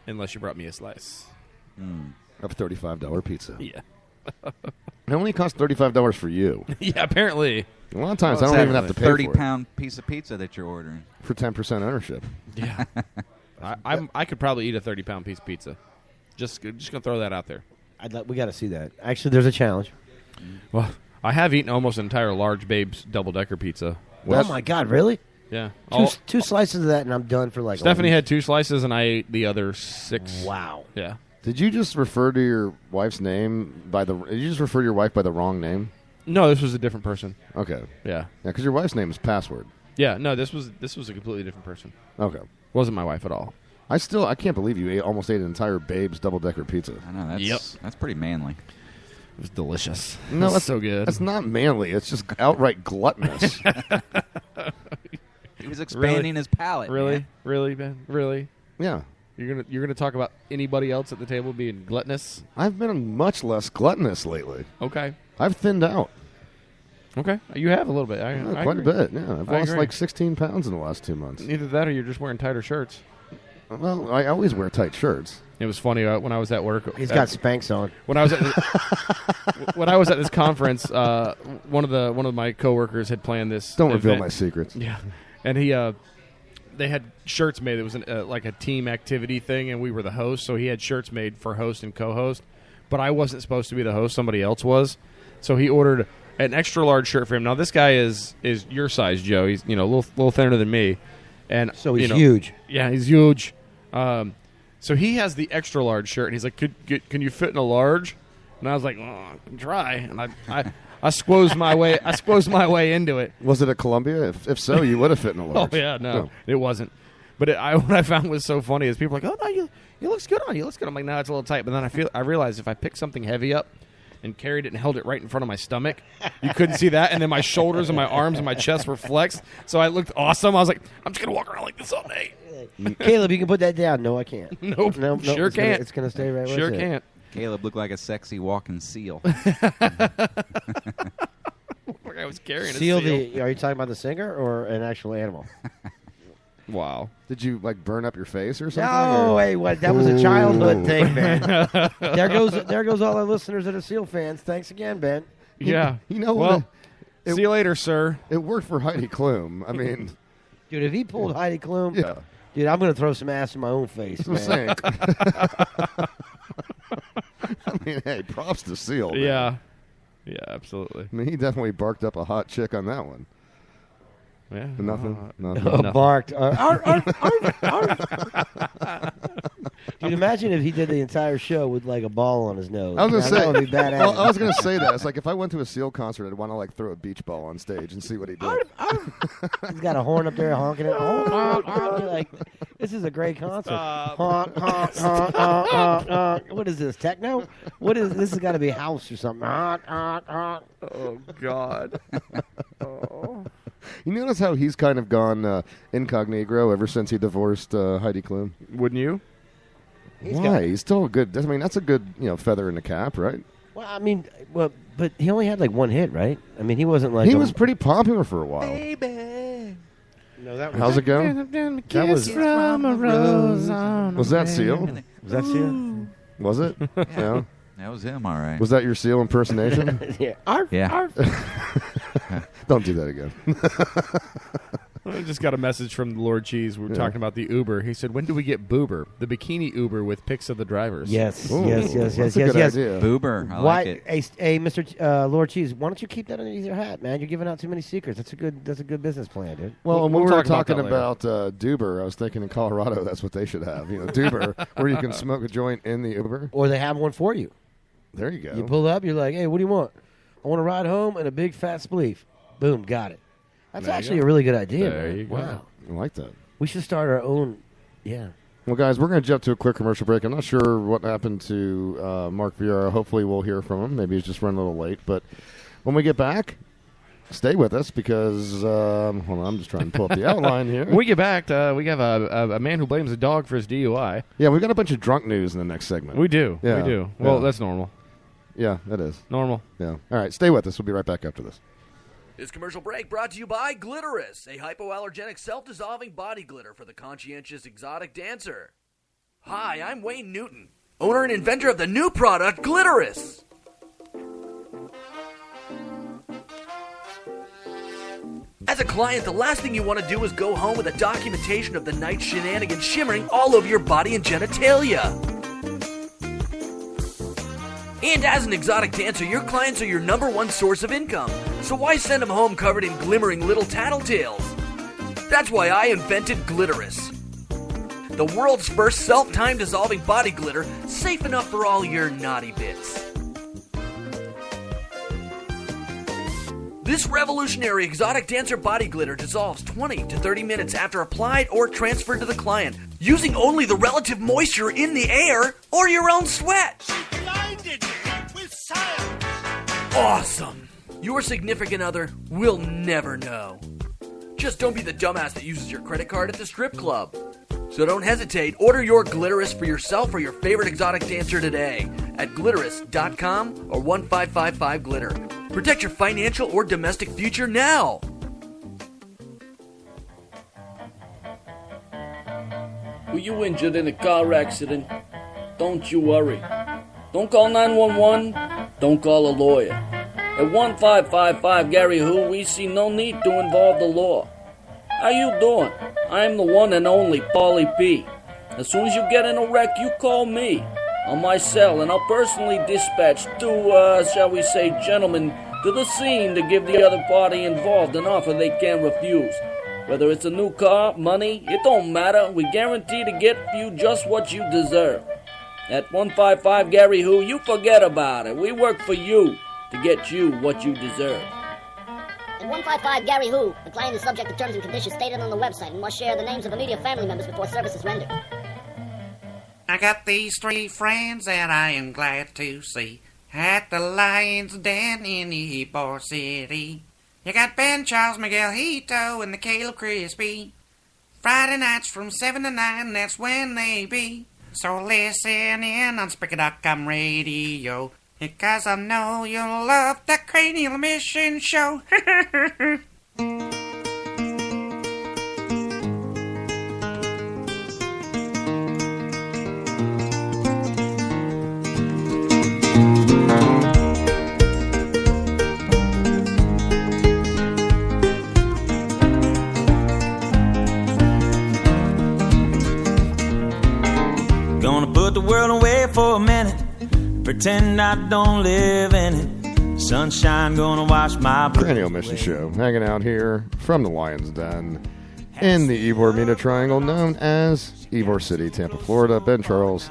unless you brought me a slice. Of $35 pizza. Yeah. It only costs $35 for you. Yeah, apparently. A lot of times I don't even have to pay for it. 30-pound piece of pizza that you're ordering. For 10% ownership. Yeah. I could probably eat a 30-pound piece of pizza. Just going to throw that out there. We got to see that. Actually, there's a challenge. Well, I have eaten almost an entire large Babe's double-decker pizza. Oh, my God, really? Yeah. Two slices of that, and I'm done for like Stephanie had 2 slices, and I ate the other 6. Wow. Yeah. Did you just refer to your wife's name did you just refer to your wife by the wrong name? No, this was a different person. Okay. Yeah. Yeah, because your wife's name is Password. Yeah, no, this was a completely different person. Okay. Wasn't my wife at all. I can't believe you almost ate an entire Babe's double-decker pizza. I know, that's pretty manly. It was delicious. No, that's so good. That's not manly. It's just outright gluttonous. He was expanding his palate. Really? Man. Really, Ben? Really? Yeah. You're gonna talk about anybody else at the table being gluttonous? I've been much less gluttonous lately. Okay. I've thinned out. Okay. You have a little bit. I Quite agree. a bit, yeah. I've lost like 16 pounds in the last 2 months. Either that or you're just wearing tighter shirts. Well, I always wear tight shirts. It was funny when I was at work. He's got Spanx on. When I was at this conference, one of my coworkers had planned this. Don't reveal event. my secrets. Yeah, and they had shirts made. It was like a team activity thing, and we were the host, so he had shirts made for host and co-host. But I wasn't supposed to be the host; somebody else was. So he ordered an extra large shirt for him. Now this guy is your size, Joe. He's a little thinner than me, and so he's huge. Yeah, he's huge. So he has the extra large shirt, and he's like, "Can you fit in a large?" And I was like, "I can try." And I squoze my way into it. Was it a Columbia? If so, you would have fit in a large. Oh yeah, no, it wasn't. But what I found was so funny is people are like, "Oh no, you looks good on you. Looks good." I'm like, "No, it's a little tight." But then I realized if I picked something heavy up and carried it and held it right in front of my stomach, you couldn't see that, and then my shoulders and my arms and my chest were flexed, so I looked awesome. I was like, "I'm just gonna walk around like this all day." Caleb, you can put that down. No, I can't. Nope. Sure can't. It's gonna stay right where Sure it's at. can't. Caleb looked like a sexy walking seal. I was carrying Seal. a seal. Are you talking about the singer or an actual animal? Wow. Did you burn up your face or something? No, hey, what? That was a childhood thing, Ben. There goes all our listeners that are Seal fans. Thanks again, Ben. Yeah. You know what? Well, see you later, sir. It worked for Heidi Klum. I mean, dude, if he pulled Heidi Klum, yeah. Dude, I'm going to throw some ass in my own face, man. Saying. I mean, hey, props to Seal. Man. Yeah. Yeah, absolutely. I mean, he definitely barked up a hot chick on that one. Yeah. Nothing. Barked. Dude, imagine if he did the entire show with like a ball on his nose. I was gonna say, that would be badass. Well, I was gonna say that. It's like if I went to a Seal concert, I'd want to throw a beach ball on stage and see what he did. He's got a horn up there honking it. Honk, honk, honk. You're like, this is a great concert. Honk, honk, honk, honk, honk, honk. What is this? Techno? This has got to be house or something. Honk, honk, honk. Oh God. Oh. You notice how he's kind of gone incognito ever since he divorced Heidi Klum? Wouldn't you? He's still a good. I mean, that's a good feather in the cap, right? Well, I mean, but he only had like one hit, right? I mean, he wasn't like he was pretty popular for a while. Baby. No, that was How's it go? That was from a rose on Was that Seal? Was that Seal? Was it? Yeah. That was him, all right. Was that your Seal impersonation? Yeah. Yeah. Don't do that again. I just got a message from Lord Cheese. We were talking about the Uber. He said, "When do we get Boober, the bikini Uber with pics of the drivers?" Yes, Ooh, yes. that's a good idea. Boober. I like it. Hey, Mr. Lord Cheese, why don't you keep that underneath your hat, man? You're giving out too many secrets. That's a good business plan, dude. Well, when we were talking about about Duber, I was thinking in Colorado that's what they should have. Duber, where you can smoke a joint in the Uber. Or they have one for you. There you go. You pull up, you're like, hey, what do you want? I want to ride home and a big fat spleef. Boom, got it. That's actually a really good idea, There man. you go. Wow. I like that. We should start our own, yeah. Well, guys, we're going to jump to a quick commercial break. I'm not sure what happened to Mark Vieira. Hopefully we'll hear from him. Maybe he's just running a little late. But when we get back, stay with us because, hold on, I'm just trying to pull up the outline here. When we get back, we have a man who blames a dog for his DUI. Yeah, we've got a bunch of drunk news in the next segment. We do. Yeah. We do. Well, Yeah. that's normal. Yeah, that is. Normal. Yeah. All right, stay with us. We'll be right back after this. This commercial break brought to you by Glitterous, a hypoallergenic self-dissolving body glitter for the conscientious exotic dancer. Hi, I'm Wayne Newton, owner and inventor of the new product, Glitterous. As a client, the last thing you want to do is go home with a documentation of the night's shenanigans shimmering all over your body and genitalia. And as an exotic dancer, your clients are your number one source of income. So why send them home covered in glimmering little tattletales? That's why I invented Glitterous, the world's first self-time dissolving body glitter, safe enough for all your naughty bits. This revolutionary exotic dancer body glitter dissolves 20 to 30 minutes after applied or transferred to the client, using only the relative moisture in the air or your own sweat. She blinded me with science. Awesome. Your significant other will never know. Just don't be the dumbass that uses your credit card at the strip club. So don't hesitate. Order your Glitterous for yourself or your favorite exotic dancer today at glitterous.com or 1555-GLITTER. Protect your financial or domestic future now. Were you injured in a car accident? Don't you worry. Don't call 911. Don't call a lawyer. At 1555 Gary Who, we see no need to involve the law. How you doing? I'm the one and only Paulie P. As soon as you get in a wreck, you call me on my cell, and I'll personally dispatch two, shall we say, gentlemen to the scene to give the other party involved an offer they can't refuse. Whether it's a new car, money, it don't matter. We guarantee to get you just what you deserve. At 155 Gary Who, you forget about it. We work for you to get you what you deserve. At 155 Gary Who, the client is subject to terms and conditions stated on the website and must share the names of immediate family members before service is rendered. I got these three friends that I am glad to see at the Lions Den in Ybor City. You got Ben, Charles, Miguel, Hito, and the Caleb Crispy. Friday nights from 7 to 9, that's when they be. So listen in on Spreaker.com radio, because I know you'll love the Cranial Emission Show. Gonna put the world away for a minute, pretend I don't live in it. Sunshine gonna wash my Cranial Mission Show, hanging out here from the Lions Den in the Ybor Mina Triangle, known as Ybor City, Tampa, Florida. Ben Charles,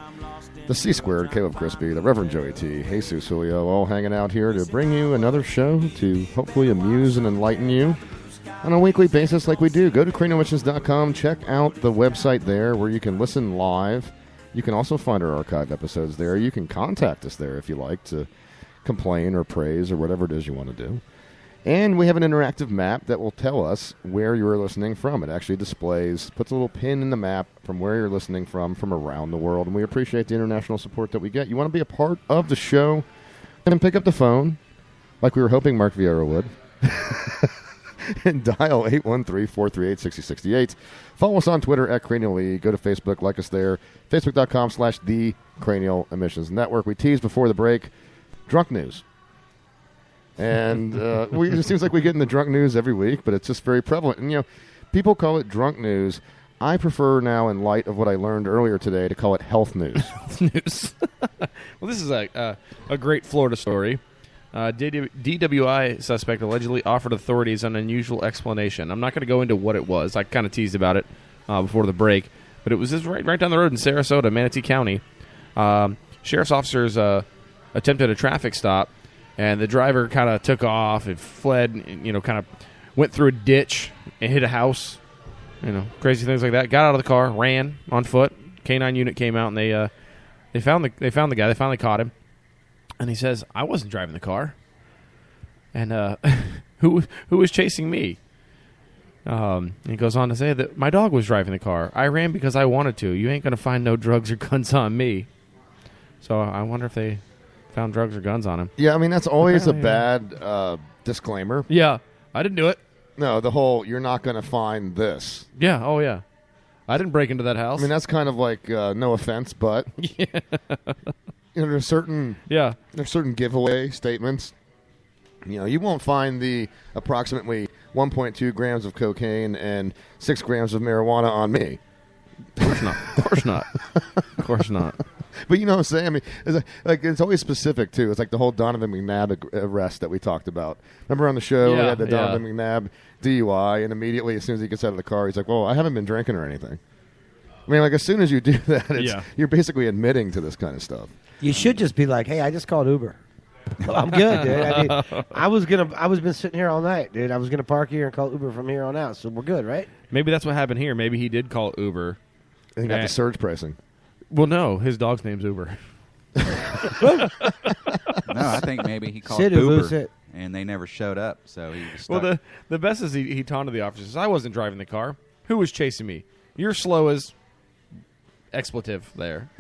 the C Squared, Caleb Crispy, the Reverend Joey T, Jesus Julio, all hanging out here to bring you another show to hopefully amuse and enlighten you on a weekly basis like we do. Go to cranialmissions.com, check out the website there where you can listen live. You can also find our archive episodes there. You can contact us there if you like to complain or praise or whatever it is you want to do. And we have an interactive map that will tell us where you're listening from. It actually displays, puts a little pin in the map from where you're listening from around the world. And we appreciate the international support that we get. You want to be a part of the show, and pick up the phone, like we were hoping Mark Vieira would, and dial 813-438-6068. Follow us on Twitter at Cranial E. Go to Facebook, like us there, facebook.com/The Cranial Emissions Network. We teased before the break drunk news. And it seems like we get in the drunk news every week, but it's just very prevalent. And, people call it drunk news. I prefer now, in light of what I learned earlier today, to call it health news. Health news. Well, this is a great Florida story. DWI suspect allegedly offered authorities an unusual explanation. I'm not going to go into what it was. I kind of teased about it before the break. But it was just right down the road in Sarasota, Manatee County. Sheriff's officers attempted a traffic stop, and the driver kind of took off and fled, and, kind of went through a ditch and hit a house. Crazy things like that. Got out of the car, ran on foot. K-9 unit came out, and they found the guy. They finally caught him. And he says, I wasn't driving the car. And who was chasing me? He goes on to say that my dog was driving the car. I ran because I wanted to. You ain't going to find no drugs or guns on me. So I wonder if they found drugs or guns on him. Yeah, I mean, that's always a bad disclaimer. Yeah, I didn't do it. No, the whole, you're not going to find this. Yeah, oh yeah. I didn't break into that house. I mean, that's kind of like no offense, but there's certain giveaway statements. You won't find the approximately 1.2 grams of cocaine and 6 grams of marijuana on me. Of course not. Of course not. Of course not. But you know what I'm saying? I mean, it's always specific, too. It's like the whole Donovan McNabb arrest that we talked about. Remember on the show, we had the Donovan McNabb DUI, and immediately, as soon as he gets out of the car, he's like, well, I haven't been drinking or anything. I mean, like, as soon as you do that, you're basically admitting to this kind of stuff. You should just be like, hey, I just called Uber. I'm good, dude. I mean, I was been sitting here all night, dude. I was gonna park here and call Uber from here on out, so we're good, right? Maybe that's what happened here. Maybe he did call Uber. And he got the surge pricing. Well, no, his dog's name's Uber. No, I think maybe he called Uber, and they never showed up, so he was stuck. Well, the best is he taunted the officers. I wasn't driving the car. Who was chasing me? You're slow as expletive there.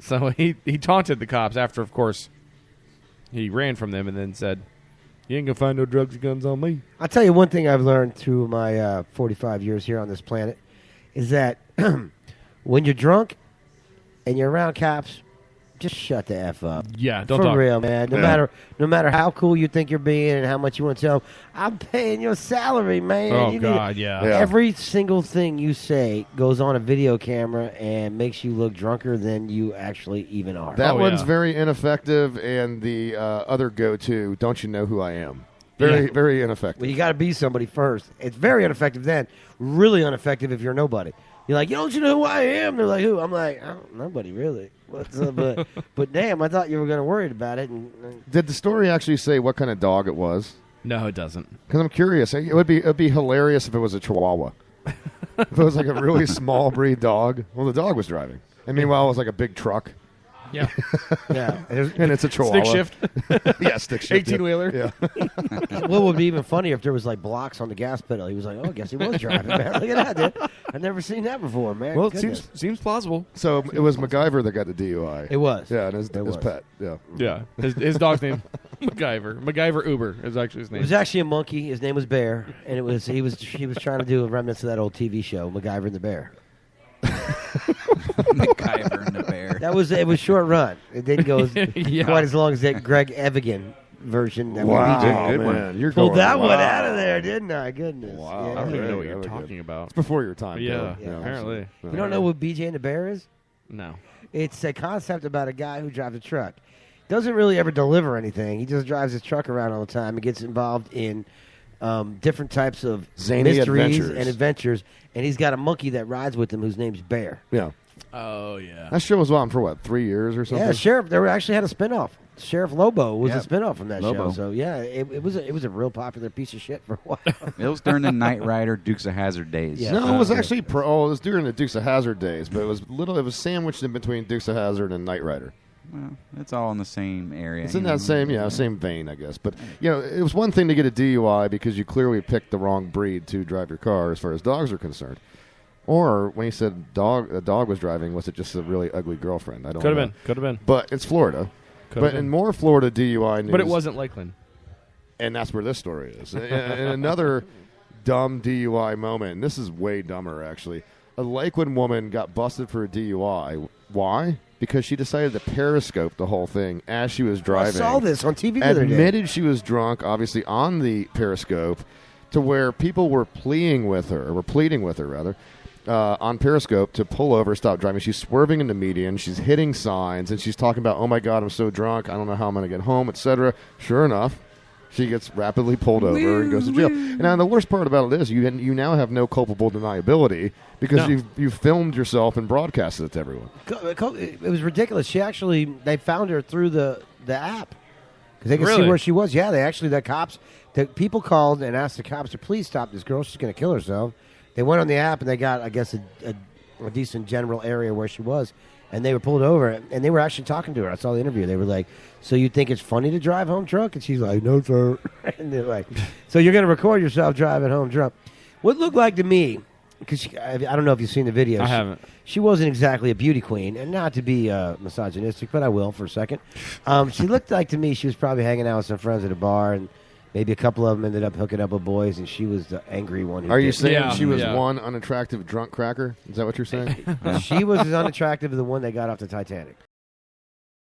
So he taunted the cops after, of course, he ran from them and then said, you ain't going to find no drugs and guns on me. I'll tell you one thing I've learned through my 45 years here on this planet is that when you're drunk and you're around cops, just shut the F up. Yeah, don't For talk. real, man. No matter how cool you think you're being and how much you want to tell them, I'm paying your salary, man. Oh, God, yeah. Every single thing you say goes on a video camera and makes you look drunker than you actually even are. That one's very ineffective, and the other go-to, don't you know who I am? Very ineffective. Well, you got to be somebody first. It's very ineffective then. Really ineffective if you're nobody. You're like, don't you know who I am? They're like, who? I'm like, nobody really. What's up? But damn, I thought you were going to worry about it. Did the story actually say what kind of dog it was? No, it doesn't. Because I'm curious. It would be hilarious if it was a Chihuahua. If it was like a really small breed dog. Well, the dog was driving. And meanwhile, it was like a big truck. Yeah. Yeah. And it's a Chihuahua. Stick shift. Yeah, stick shift. 18-wheeler. Yeah. What would be even funnier if there was like blocks on the gas pedal? He was like, I guess he was driving, man. Look at that, dude. I've never seen that before, man. Well, it seems plausible. So it was MacGyver that got the DUI. It was. Yeah, and his pet. Yeah. Yeah. His dog's name, MacGyver. MacGyver Uber is actually his name. It was actually a monkey. His name was Bear, and he was trying to do a remnants of that old TV show, MacGyver and the Bear. MacGyver and the Bear. It was short run. It didn't go quite as long as that Greg Evigan version. That Wow, we man. You're pulled going that one wild. out of there, didn't I? Goodness. Wow. I don't even know what Yeah, you're good. talking about. It's before your time. Yeah, Bill. apparently. You don't know what BJ and the Bear is? No. It's a concept about a guy who drives a truck. Doesn't really ever deliver anything. He just drives his truck around all the time and gets involved in different types of Zany mysteries adventures. and adventures. And he's got a monkey that rides with him whose name's Bear. Yeah. Oh, yeah. That show was on for what, 3 years or something? Yeah, Sheriff. They actually had a spinoff. Sheriff Lobo was Yeah. a spinoff from that Lobo. show. So yeah, it was a real popular piece of shit for a while. It was during the Knight Rider Dukes of Hazzard days. Yeah. No, it was actually it was during the Dukes of Hazzard days, but it was sandwiched in between Dukes of Hazzard and Knight Rider. Well, it's all in the same area. It's in you that know. same vein, I guess. But it was one thing to get a DUI because you clearly picked the wrong breed to drive your car as far as dogs are concerned. Or when he said a dog was driving, was it just a really ugly girlfriend? I don't know. Could have been. But it's Florida. Could've But been. in more Florida DUI news. But it wasn't Lakeland. And that's where this story is. And another dumb DUI moment, and this is way dumber, actually. A Lakeland woman got busted for a DUI. Why? Because she decided to periscope the whole thing as she was driving. I saw this on TV the other day. Admitted she was drunk, obviously, on the periscope, to where people were pleading with her, on Periscope to pull over, stop driving. She's swerving into median. She's hitting signs, and she's talking about, oh, my God, I'm so drunk. I don't know how I'm going to get home, etc. Sure enough, she gets rapidly pulled over and goes to jail. And the worst part about it is you now have no culpable deniability because you've filmed yourself and broadcasted it to everyone. It was ridiculous. They found her through the app because they could Really? see where she was. Yeah, the people called and asked the cops to please stop this girl. She's going to kill herself. They went on the app and they got, I guess, a decent general area where she was, and they were pulled over and they were actually talking to her. I saw the interview. They were like, "So you think it's funny to drive home drunk?" And she's like, "No, sir." And they're like, "So you're going to record yourself driving home drunk?" What it looked like to me, because I don't know if you've seen the video. I haven't. She wasn't exactly a beauty queen, and not to be misogynistic, but I will for a second. She looked like to me she was probably hanging out with some friends at a bar, and Maybe a couple of them ended up hooking up with boys, and she was the angry one. Are you saying she was one unattractive drunk cracker? Is that what you're saying? She was as unattractive as the one that got off the Titanic.